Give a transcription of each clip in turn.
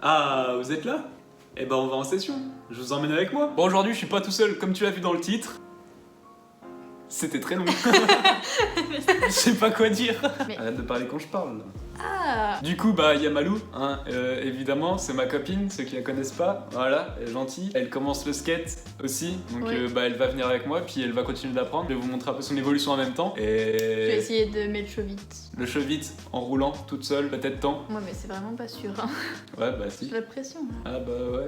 Ah, vous êtes là? Eh ben on va en session, je vous emmène avec moi. Bon, aujourd'hui je suis pas tout seul, comme tu l'as vu dans le titre. C'était très long. Je sais pas quoi dire. Mais- Arrête de parler quand je parle. Ah. Du coup, bah, il y a Malou, hein, évidemment, c'est ma copine, ceux qui la connaissent pas. Voilà, elle est gentille. Elle commence le skate aussi, donc Oui. bah, elle va venir avec moi, puis elle va continuer d'apprendre. Je vais vous montrer un peu son évolution en même temps. Je vais Et essayer de mettre chaud vite. le cheveu vite, en roulant, toute seule, peut-être temps. Ouais, mais c'est vraiment pas sûr. Hein. Ouais, bah si. J'ai la pression. Là. Ah bah ouais.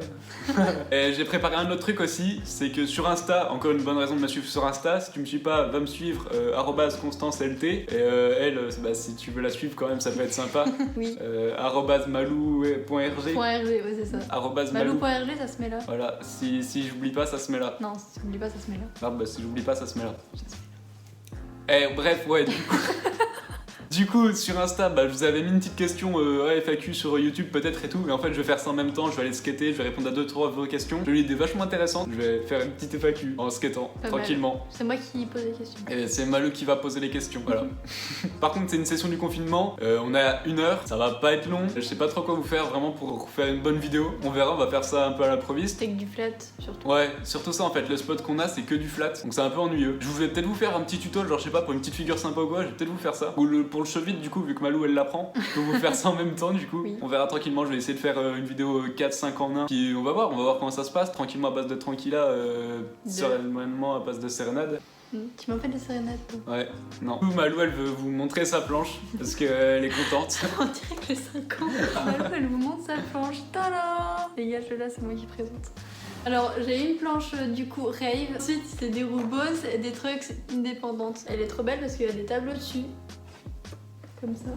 Et j'ai préparé un autre truc aussi, c'est que sur Insta, encore une bonne raison de me suivre sur Insta, si tu me suis pas, va me suivre @ConstanceLT. Et elle, bah, si tu veux la suivre quand même, ça peut être sympa. Oui. @malou.rg. .rg, ouais, c'est ça. Malou. Malou.rg, ça se met là. Voilà, si j'oublie pas, ça se met là. Non, si tu m'oublies pas, ça se met là. Ah bah si j'oublie pas, ça se met là. Bref, ouais, du coup, sur Insta, bah, je vous avais mis une petite question FAQ sur YouTube peut-être et tout, mais en fait je vais faire ça en même temps, je vais aller skater, je vais répondre à 2-3 vos questions. J'ai eu des vachement intéressantes, je vais faire une petite FAQ en skatant, Pas tranquillement. C'est moi qui pose les questions. Et c'est Malou qui va poser les questions, voilà. Par contre, c'est une session du confinement, on a 1 heure, ça va pas être long, je sais pas trop quoi vous faire vraiment pour faire une bonne vidéo. On verra, on va faire ça un peu à l'improviste. Steak du flat, surtout. Ouais, surtout ça en fait, le spot qu'on a c'est que du flat, donc c'est un peu ennuyeux. Je vais peut-être vous faire un petit tuto, genre je sais pas, pour une petite figure sympa ou quoi, je vais peut-être vous faire ça. Ou pour le cheville du coup, vu que Malou elle l'apprend, je peux vous faire ça en même temps du coup. Oui. On verra tranquillement, je vais essayer de faire une vidéo 4-5 en 1, puis on va voir comment ça se passe, tranquillement à base de tranquilla, sereinement à base de sérénade. Tu m'as fait des sérénades, toi. Ouais, non. Du coup, Malou elle veut vous montrer sa planche, parce qu'elle est contente. On dirait que les 5 ans. Malou, elle vous montre sa planche. Tada! Les gars, là, c'est moi qui présente. Alors, j'ai une planche du coup rave. Ensuite, c'est des roues Bose et des trucks indépendantes. Elle est trop belle parce qu'il y a des tableaux dessus. Comme ça.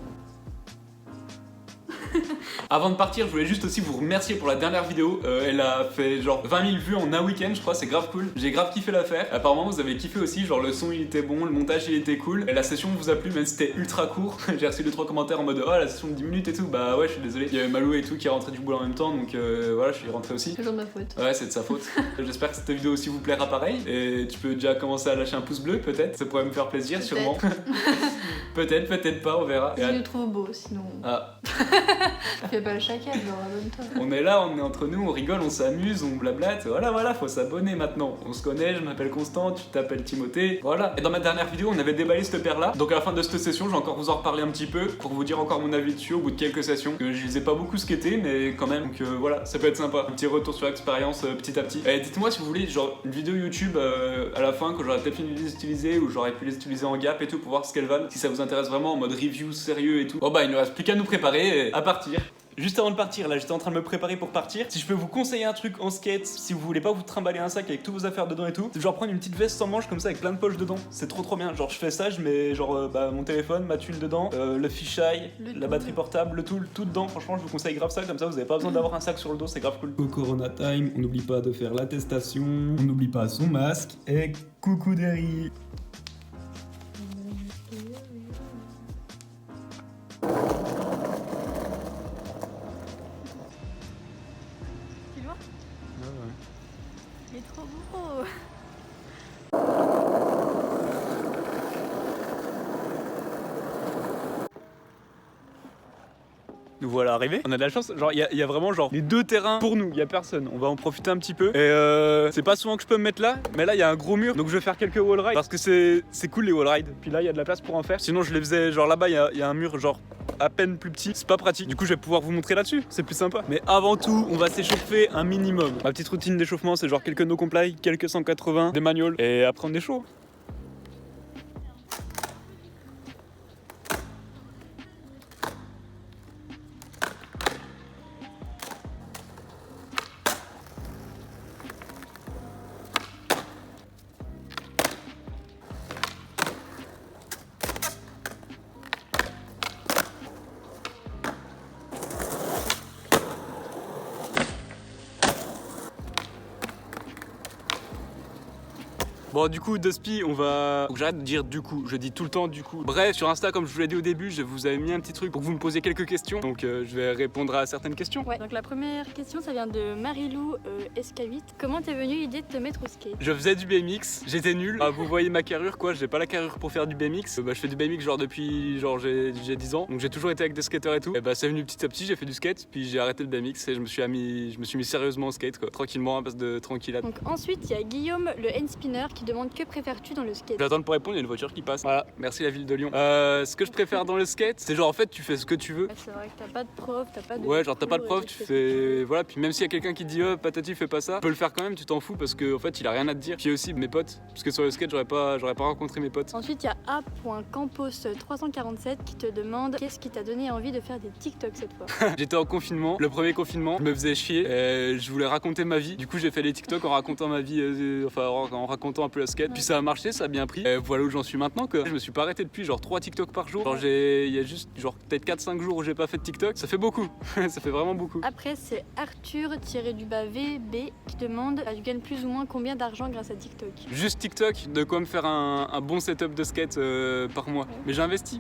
Avant de partir, je voulais juste aussi vous remercier pour la dernière vidéo. Elle a fait genre 20 000 vues en un week-end, je crois, c'est grave cool. J'ai grave kiffé la faire. Apparemment, vous avez kiffé aussi, genre le son il était bon, le montage il était cool. Et la session vous a plu, même si c'était ultra court. J'ai reçu 2-3 commentaires en mode oh la session de 10 minutes et tout. Bah ouais, je suis désolé. Il y avait Malou et tout qui est rentré du boulot en même temps, donc voilà, je suis rentré aussi. Toujours de ma faute. Ouais, c'est de sa faute. J'espère que cette vidéo aussi vous plaira pareil. Et tu peux déjà commencer à lâcher un pouce bleu, peut-être. Ça pourrait me faire plaisir, sûrement. Peut-être, peut-être pas, on verra. Si je le trouve beau, sinon. Ah. Fais pas le chacal, genre abonne-toi. On est là, on est entre nous, on rigole, on s'amuse, on blablate. Voilà, faut s'abonner maintenant. On se connaît, je m'appelle Constant, tu t'appelles Timothée. Voilà. Et dans ma dernière vidéo, on avait déballé cette paire-là. Donc à la fin de cette session, je vais encore vous en reparler un petit peu pour vous dire encore mon avis dessus au bout de quelques sessions. Que je les ai pas beaucoup skatés, mais quand même. Donc voilà, ça peut être sympa. Un petit retour sur l'expérience petit à petit. Et dites-moi si vous voulez, genre une vidéo YouTube à la fin que j'aurais peut-être fini de les utiliser ou j'aurais pu les utiliser en gap et tout pour voir ce qu'elles valent. Si ça vous intéresse vraiment en mode review sérieux et tout. Bon bah il ne reste plus qu'à nous préparer et à partir. Juste avant de partir, là j'étais en train de me préparer pour partir. Si je peux vous conseiller un truc en skate, si vous voulez pas vous trimballer un sac avec toutes vos affaires dedans et tout, c'est genre prendre une petite veste sans manches comme ça avec plein de poches dedans. C'est trop bien. Genre je fais ça, je mets genre mon téléphone, ma tuile dedans, le fisheye, la batterie portable, le tout dedans. Franchement, je vous conseille grave ça, comme ça vous avez pas besoin d'avoir un sac sur le dos, c'est grave cool. Au Corona Time, on n'oublie pas de faire l'attestation, on n'oublie pas son masque et coucou Derry. Tu le vois? Il est trop beau. Nous voilà arrivés. On a de la chance, genre il y a vraiment genre les 2 terrains pour nous, il y a personne. On va en profiter un petit peu. Et c'est pas souvent que je peux me mettre là, mais là il y a un gros mur, donc je vais faire quelques wall rides parce que c'est cool les wall rides. Puis là il y a de la place pour en faire. Sinon je les faisais genre là-bas, il y a un mur genre à peine plus petit, c'est pas pratique. Du coup je vais pouvoir vous montrer là-dessus, c'est plus sympa. Mais avant tout, on va s'échauffer un minimum. Ma petite routine d'échauffement, c'est genre quelques no comply, quelques 180, des manuals et après on est chaud. Bon, du coup, Duspi, on va. Faut que j'arrête de dire du coup, je dis tout le temps du coup. Bref, sur Insta, comme je vous l'ai dit au début, je vous avais mis un petit truc pour que vous me posiez quelques questions. Donc, je vais répondre à certaines questions. Ouais, donc la première question, ça vient de Marilou SK8. Comment t'es venue l'idée de te mettre au skate? Je faisais du BMX, j'étais nul. Ah, vous voyez ma carrure quoi, j'ai pas la carrure pour faire du BMX. Je fais du BMX genre depuis j'ai 10 ans. Donc j'ai toujours été avec des skateurs et tout. Et c'est venu petit à petit, j'ai fait du skate, puis j'ai arrêté le BMX et je me suis mis sérieusement au skate quoi. Tranquillement, à base de tranquillade. Donc ensuite, il y a Guillaume le N-Spinner qui demande que préfères-tu dans le skate? J'attends pour répondre, il y a une voiture qui passe. Voilà, merci la ville de Lyon. Ce que je préfère dans le skate, c'est genre en fait tu fais ce que tu veux. Ouais, c'est vrai que t'as pas de prof, t'as pas de. Ouais, genre t'as pas de prof, tu fais. fais. Voilà, puis même s'il y a quelqu'un qui dit patati fais pas ça, tu peux le faire quand même, tu t'en fous parce que en fait il a rien à te dire. Puis aussi mes potes, parce que sur le skate j'aurais pas rencontré mes potes. Ensuite, il y a A.Campos347 qui te demande qu'est-ce qui t'a donné envie de faire des TikTok cette fois? J'étais en confinement, le premier confinement, je me faisais chier, je voulais raconter ma vie. Du coup j'ai fait les TikTok en racontant ma vie, en racontant un peu le skate. Ouais. Puis ça a marché, ça a bien pris. Voilà où j'en suis maintenant quoi. Je me suis pas arrêté depuis genre 3 TikTok par jour. Genre il y a juste genre peut-être 4-5 jours où j'ai pas fait de TikTok. Ça fait beaucoup, ça fait vraiment beaucoup. Après c'est Arthur-VB qui demande tu gagnes plus ou moins combien d'argent grâce à TikTok? Juste TikTok, de quoi me faire un bon setup de skate par mois. Ouais. Mais j'investis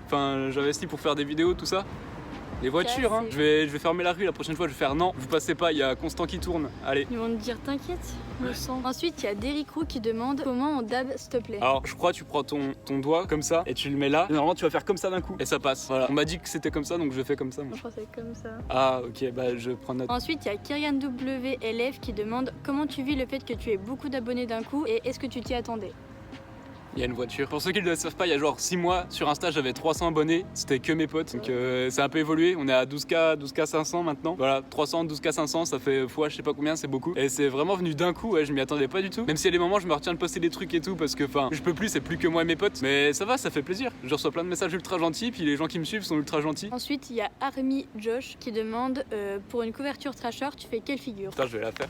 pour faire des vidéos, tout ça. Les voitures, hein. Je vais fermer la rue la prochaine fois, je vais faire non, vous passez pas, il y a Constant qui tourne, allez. Ils vont te dire t'inquiète, le sang. Ensuite, il y a Derrick Roux qui demande comment on dab s'il te plaît. Alors, je crois que tu prends ton doigt comme ça et tu le mets là. Et normalement, tu vas faire comme ça d'un coup et ça passe. Voilà. On m'a dit que c'était comme ça, donc je fais comme ça. Moi. Je crois que c'est comme ça. Ah, ok, bah je prends note. Ensuite, il y a Kyrian WLF qui demande comment tu vis le fait que tu aies beaucoup d'abonnés d'un coup et est-ce que tu t'y attendais? Il y a une voiture. Pour ceux qui ne le savent pas, il y a genre 6 mois sur Insta, j'avais 300 abonnés. C'était que mes potes. Donc ça a un peu évolué. On est à 12K 500 maintenant. Voilà, 300, 12K 500, ça fait fois je sais pas combien, c'est beaucoup. Et c'est vraiment venu d'un coup, ouais, je m'y attendais pas du tout. Même si à des moments, je me retiens de poster des trucs et tout parce que je peux plus, c'est plus que moi et mes potes. Mais ça va, ça fait plaisir. Je reçois plein de messages ultra gentils, puis les gens qui me suivent sont ultra gentils. Ensuite, il y a Army Josh qui demande pour une couverture Trasher, tu fais quelle figure? Putain, je vais la faire.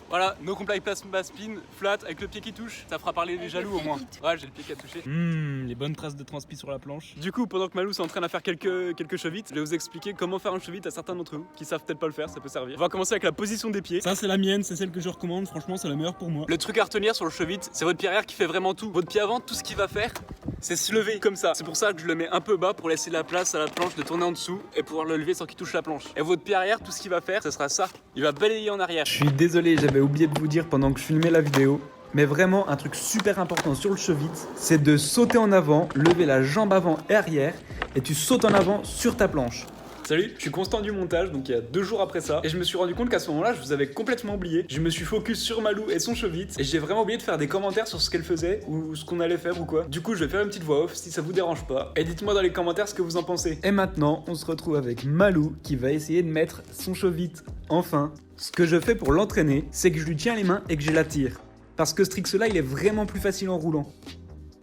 Voilà, no comply pass spin, flat, avec le pied qui touche, ça fera parler les jaloux au moins. Ouais, j'ai le pied qui a touché. Les bonnes traces de transpi sur la planche. Du coup, pendant que Malou s'entraîne à faire quelques chevites, je vais vous expliquer comment faire un chevite à certains d'entre vous qui savent peut-être pas le faire, ça peut servir. On va commencer avec la position des pieds. Ça, c'est la mienne, c'est celle que je recommande, franchement, c'est la meilleure pour moi. Le truc à retenir sur le chevite, c'est votre pied arrière qui fait vraiment tout. Votre pied avant, tout ce qu'il va faire, c'est se lever comme ça. C'est pour ça que je le mets un peu bas pour laisser la place à la planche de tourner en dessous et pouvoir le lever sans qu'il touche la planche. Et votre pied arrière, tout ce qu'il va faire, ce sera ça. Il va balayer en arrière. Je suis désolé, j'avais oublié de vous dire pendant que je filmais la vidéo, mais vraiment un truc super important sur le chevite, c'est de sauter en avant, lever la jambe avant et arrière, et tu sautes en avant sur ta planche. Salut, je suis Constant du montage, donc il y a 2 jours après ça, et je me suis rendu compte qu'à ce moment-là, je vous avais complètement oublié. Je me suis focus sur Malou et son chevite, et j'ai vraiment oublié de faire des commentaires sur ce qu'elle faisait, ou ce qu'on allait faire ou quoi. Du coup, je vais faire une petite voix off si ça vous dérange pas, et dites-moi dans les commentaires ce que vous en pensez. Et maintenant, on se retrouve avec Malou qui va essayer de mettre son chevite, enfin. Ce que je fais pour l'entraîner, c'est que je lui tiens les mains et que je la tire. Parce que ce trick-là, il est vraiment plus facile en roulant.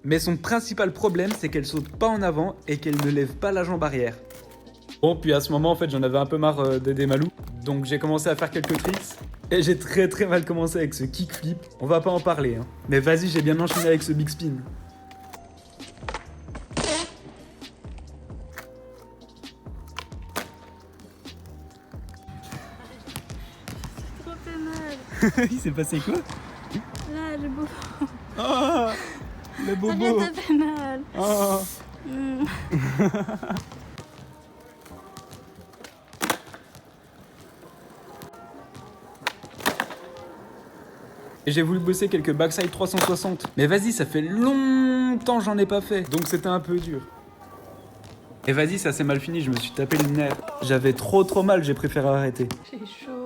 Mais son principal problème, c'est qu'elle saute pas en avant et qu'elle ne lève pas la jambe arrière. Bon, puis à ce moment, en fait, j'en avais un peu marre d'aider Malou. Donc j'ai commencé à faire quelques tricks. Et j'ai très mal commencé avec ce kickflip. On va pas en parler, hein. Mais vas-y, j'ai bien enchaîné avec ce big spin. Trop fait mal. Il s'est passé quoi? Là, le bobo. Oh, le bobo. Ça fait mal. Oh. Et j'ai voulu bosser quelques backside 360. Mais vas-y, ça fait longtemps que j'en ai pas fait. Donc c'était un peu dur. Et vas-y, ça s'est mal fini, je me suis tapé le nerf. J'avais trop mal, j'ai préféré arrêter. J'ai chaud.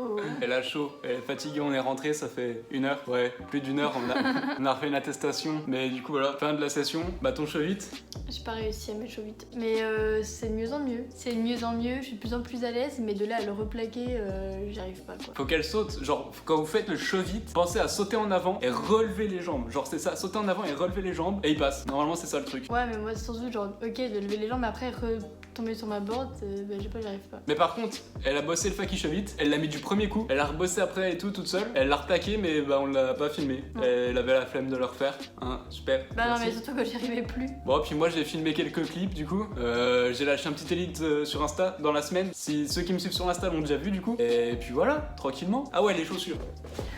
Elle a chaud, elle est fatiguée, on est rentré, ça fait 1 heure. Ouais, plus d'1 heure, on a refait une attestation. Mais du coup, voilà, fin de la session. Bah, ton chevite. J'ai pas réussi à mettre chaud vite. Mais c'est de mieux en mieux. C'est de mieux en mieux, je suis de plus en plus à l'aise. Mais de là à le replaquer, j'y arrive pas quoi. Faut qu'elle saute. Genre, quand vous faites le chevite, pensez à sauter en avant et relever les jambes. Genre, c'est ça, sauter en avant et relever les jambes et il passe. Normalement, c'est ça le truc. Ouais, mais moi, c'est surtout genre, ok, de lever les jambes, mais après, tomber sur ma board, bah, je sais pas, j'y arrive pas. Mais par contre, elle a bossé le Fakishovit, elle l'a mis du premier coup, elle a rebossé après et tout toute seule, elle l'a replaqué mais bah on l'a pas filmé. Non. Elle avait la flemme de le refaire, hein, super. Bah non, Merci. mais surtout que j'y arrivais plus. Bon, puis moi j'ai filmé quelques clips du coup. J'ai lâché un petit élite sur Insta dans la semaine. Si ceux qui me suivent sur Insta l'ont déjà vu du coup. Et puis voilà, tranquillement. Ah ouais, les chaussures.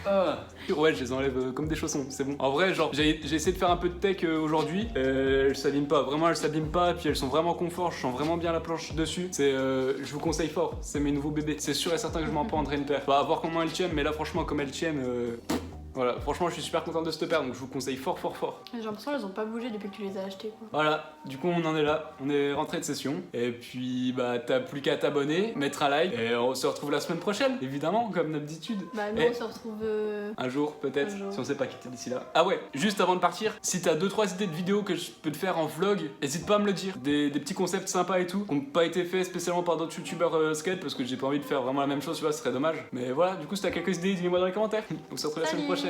Ah, ouais, je les enlève comme des chaussons, c'est bon. En vrai, genre, j'ai essayé de faire un peu de tech aujourd'hui. Elles s'abîment pas, vraiment elles s'abîment pas. Puis elles sont vraiment confort, je sens vraiment bien la planche dessus. Je vous conseille fort, c'est mes nouveaux bébés. C'est sûr et certain que je m'en prendrai une paire. Bah, à voir comment elles tiennent, mais là franchement, comme elles tiennent. Voilà, franchement, je suis super content de cette paire, donc je vous conseille fort, fort, fort. J'ai l'impression qu'elles ont pas bougé depuis que tu les as achetées, quoi. Voilà, du coup, on en est là, on est rentré de session. Et puis, bah, t'as plus qu'à t'abonner, mettre un like, et on se retrouve la semaine prochaine, évidemment, comme d'habitude. Bah, nous, Et on se retrouve. un jour, peut-être, Un jour. si on sait pas quitter d'ici là. Ah ouais, juste avant de partir, si t'as 2-3 idées de vidéos que je peux te faire en vlog, hésite pas à me le dire. Des petits concepts sympas et tout, qui n'ont pas été faits spécialement par d'autres youtubeurs skate, parce que j'ai pas envie de faire vraiment la même chose, tu vois, ce serait dommage. Mais voilà, du coup, si t'as quelques idées, dis-moi dans les commentaires. On se retrouve la semaine Salut. prochaine.